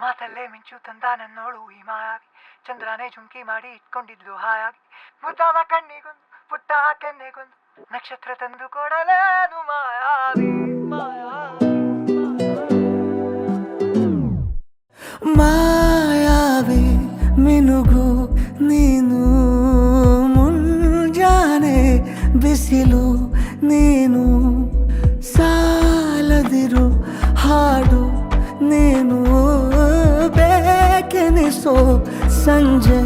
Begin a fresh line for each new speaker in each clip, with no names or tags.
ಮಾತಲ್ಲೇ ಮಿಂಚು ತಂದ ನನ್ನೋಳು ಈ ಮಾಯಾವಿ, ಚಂದ್ರನೇ ಜುಂಕಿ ಮಾಡಿ ಇಟ್ಕೊಂಡಿದ್ಲು ಹಾಯಾಗಿ, ಮುದ್ದಾದ ಕಣ್ಣಿಗೊಂದು ಪುಟ್ಟ ಕೆನ್ನೆಗೊಂದು ನಕ್ಷತ್ರ ತಂದು ಕೊಡಲೇನು ಮಾಯಾವಿ ಮಾಯಾವಿ ಮಾಯಾವಿ ಮಿನುಗು ನೀನು, ಮುಂಜಾನೆ ಬಿಸಿಲು ನೀನು, ಸಾಲದಿರು ಹಾಡು ನೀನು, ಬೇಕೆನಿಸೋ ಸಂಜೆ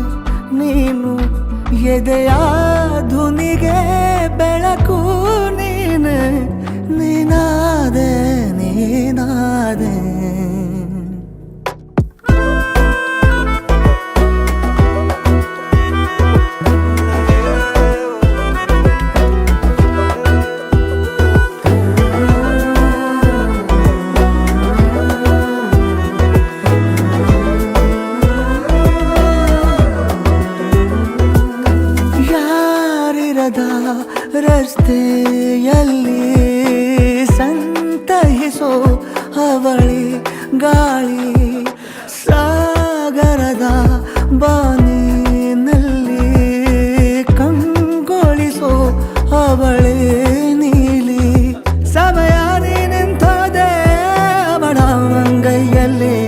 ನೀನು, ಎದೆಯ ಧುನಿಗೆ ಬೆಳಕು ನೀನೆ, ನೀನಾದೆ ನೀನಾದೆ. ರಸ್ತೆಯಲ್ಲಿ ಸಂತಹಿಸೋ ಅವಳಿ ಗಾಳಿ, ಸಾಗರದ ಬಾನಿನಲ್ಲಿ ಕಂಗೊಳಿಸೋ ಅವಳೆ ನೀಲಿ, ಸಮಯ ನಿಂತೋದೆ ಅವಳ ಅಂಗೈಯಲ್ಲಿ,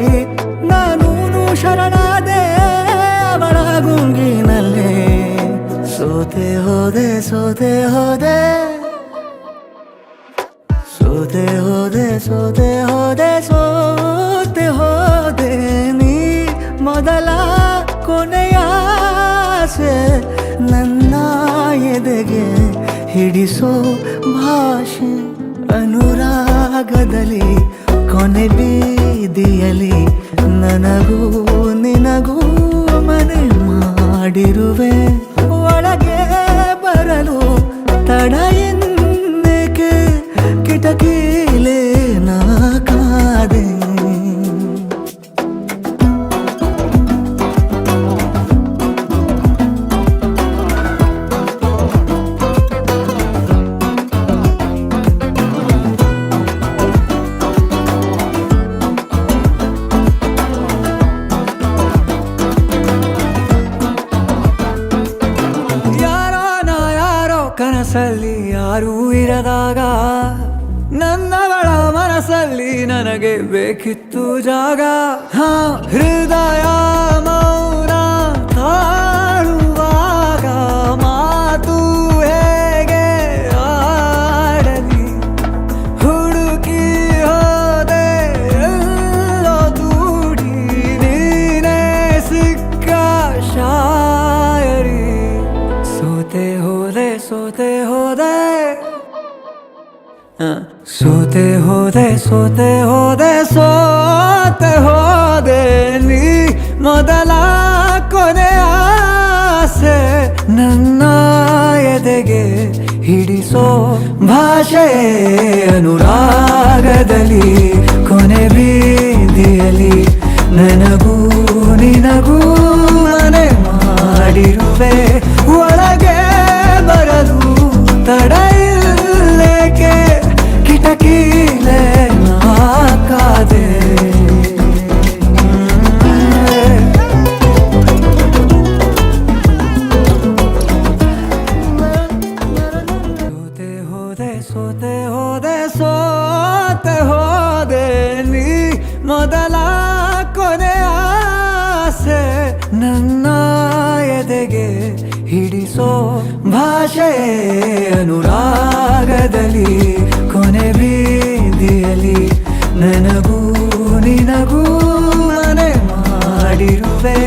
ನಾನು ಶರಣಾದೆ ಅವಳ ಗುಂಗಿನಲ್ಲಿ, ಸೋತೆ ಹೋದೆ ಸೋತೆ ಹೋದೆ ಸೋತೆ ಹೋದೆ ಸೋತೆ ಹೋದೆ ಸೋತೆ ಹೋದೆ, ನೀ ಮೊದಲ ಕೊನೆಯ ಆಸೆ, ನನ್ನ ಎದೆಗೆ ಹಿಡಿಸೋ ಭಾಷೆ, ಅನುರಾಗದಲ್ಲಿ ಕೊನೆ ಬೀದಿಯಲ್ಲಿ ನನಗೂ ನಿನಗೂ ಮನೆ ಮಾಡಿರುವೆ, ಒಳಗೆ ಬರಲು ತಡ ಎನ್ನೇಕೆ, ಕಿಟಕಿಲೇ ನಾ ಕಾದೆ. ಕನಸಲ್ಲಿ ಯಾರೂ ಇರದಾಗ ನನ್ನವಳ ಮನಸ್ಸಲ್ಲಿ ನನಗೆ ಬೇಕಿತ್ತು ಜಾಗ, ಹೃದಯ ಮೌನ ತಾಳುವಾಗ ಮಾತು ಹೇಗೆ ಆಡಲಿ, ಹುಡುಕಿ ಹೋದೆ ಎಲ್ಲೋ ದೂಡಿ, ನೀನೇ ಸಿಕ್ಕ ಶಾಯರಿ, ಸೋತೆ ಹೋದೆ ಸೋತೆ ಹೋದೆ ಸೋತೆ ಹೋದೆ ಸೋತೆ ಹೋದೆ ಸೋತೆ ಹೋದೆ, ನೀ ಮೊದಲ ಕೊನೆ ಆಸೆ, ನನ್ನ ಎದೆಗೆ ಹಿಡಿಸೋ ಭಾಷೆ, ಅನುರಾಗದಲ್ಲಿ ಕೊನೆ ಬೀದಿಯಲ್ಲಿ ನನಗೂ ನಿನಗೂ ಮನೆ ಮಾಡಿರುವೆ, ಒಳಗೆ ಬರಲು ತಡ ಇಲ್ಲೇಕೆ, ಕಿಟಕಿಲೇ ನಾ ಕಾದೆ. ಸೋತೆ ಹೋದೆ ಸೋತೆ ಹೋದೆ ಸೋತೆ ಹೋದೆ, ನೀ ಮೊದಲ ಕೊನೆ ಆಸೆ, ನನ್ನ ಎದೆಗೆ ಹಿಡಿಸೋ ಭಾಷೆ, ಅನುರಾಗದಲ್ಲಿ ಕೊನೆ ಬೀದಿಯಲ್ಲಿ ನನಗೂ ನಿನಗೂ ಮನೆ ಮಾಡಿರುವೆ,